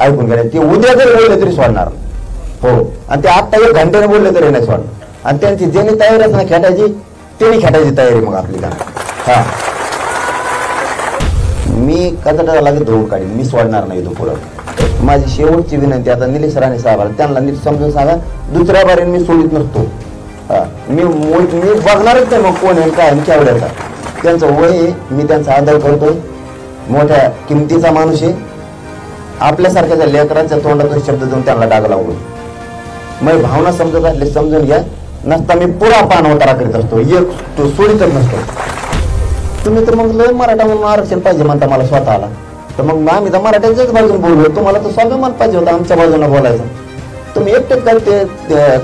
ऐकून घ्या, ते उद्या जरी बोलले तरी सोडणार हो, आणि ते आता 1 घंट्याने बोलले तरी नाही सोडणार. आणि त्यांची ज्यांनी तयारी असणार खेटायची त्यांनी खेटायची तयारी मग आपली का. हा मी कचरा लागेल धुवून काढीन, मी सोडणार नाही तो पुढं. माझी शेवटची विनंती आता निलेश राणे साहेबांना, त्यांना नीट समजून सांगा, दुसऱ्या बारीने मी सोडित नसतो. मी बघणारच नाही मग कोण आहे काय केवढ्याचा. त्यांचं वय आहे, मी त्यांचा आदर करतोय, मोठ्या किमतीचा माणूस आहे. आपल्यासारख्या लेकरांच्या तोंडातून शब्द देऊन त्यांना डाग लावलो. मग भावना समजत असले समजून घ्या, नसता मी पुरा पाणवतारा करीत असतो, एक तो सोडीतच नसतो. तुम्ही तर मग लय मराठा म्हणून आरक्षण पाहिजे म्हणता मला स्वतःला, तर मग आम्ही तर मराठ्यांच्याच बाजून बोललो. तुम्हाला तर स्वाभिमान पाहिजे होता आमच्या बाजूने बोलायचं. तुम्ही एकटेच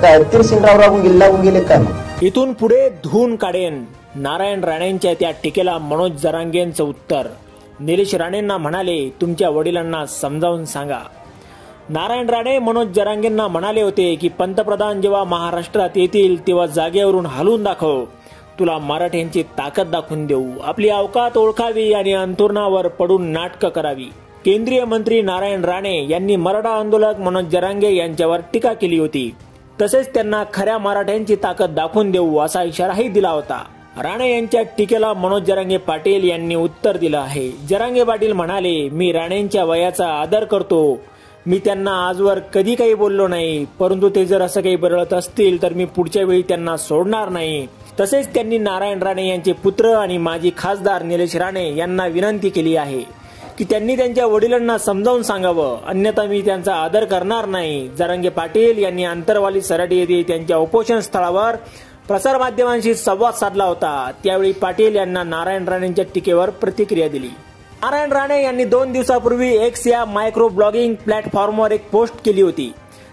काय तिरसिंगराव लागून गेले काय मग. इथून पुढे धुवून काढेन, नारायण राणेंच्या त्या टीकेला मनोज जरांगेंचं उत्तर. निलेश राणेंना म्हणाले, तुमच्या वडिलांना समजावून सांगा. नारायण राणे मनोज जरांगेंना म्हणाले होते की पंतप्रधान जेव्हा महाराष्ट्रात येतील तेव्हा जागेवरून हलवून दाखव, तुला मराठ्यांची ताकद दाखवून देऊ, आपली अवकात ओळखावी आणि अंथरुणावर पडून नाटकं करावी. केंद्रीय मंत्री नारायण राणे यांनी मराठा आंदोलक मनोज जरांगे यांच्यावर टीका केली होती. तसेच त्यांना खऱ्या मराठ्यांची ताकद दाखवून देऊ असा इशाराही दिला होता. राणे यांच्या टीकेला मनोज जरांगे पाटील यांनी उत्तर दिलं आहे. जरांगे पाटील म्हणाले, मी राणेंच्या वयाचा आदर करतो, मी त्यांना आजवर कधी काही बोललो नाही, परंतु ते जर असं काही बरळत असतील तर मी पुढच्या वेळी त्यांना सोडणार नाही. तसेच त्यांनी नारायण राणे यांचे पुत्र आणि माजी खासदार निलेश राणे यांना विनंती केली आहे की त्यांनी त्यांच्या वडिलांना समजावून सांगावं, अन्यथा मी त्यांचा आदर करणार नाही. जरांगे पाटील यांनी आंतरवाली सराटी येथे त्यांच्या उपोषण स्थळावर प्रसारमाध्यमांशी संवाद साधला होता. त्यावेळी पाटील यांना नारायण राणेंच्या टीकेवर प्रतिक्रिया दिली. नारायण राणे यांनी 2 दिवसापूर्वी एक्स या मायक्रो ब्लॉगिंग प्लॅटफॉर्मवर एक पोस्ट केली होती.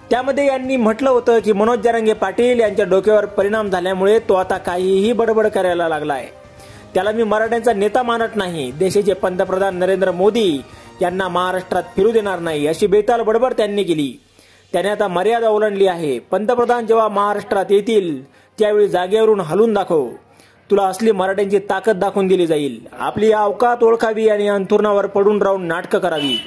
त्यामध्ये यांनी म्हटलं होतं की मनोज जरांगे पाटील यांच्या डोक्यावर परिणाम झाल्यामुळे तो आता काहीही बडबड करायला लागलाय. त्याला मी मराठ्यांचा नेता मानत नाही, देशाचे पंतप्रधान नरेंद्र मोदी यांना महाराष्ट्रात फिरू देणार नाही, अशी बेताल बडबड त्यांनी केली. त्याने आता मर्यादा ओलांडली आहे. पंतप्रधान जेव्हा महाराष्ट्रात येतील त्यावेळी जागेवरून हलून दाखव, तुला असली मराठ्यांची ताकद दाखवून दिली जाईल, आपली अवकात ओळखावी आणि अंथरुणावर पडून राहून नाटकं करावी.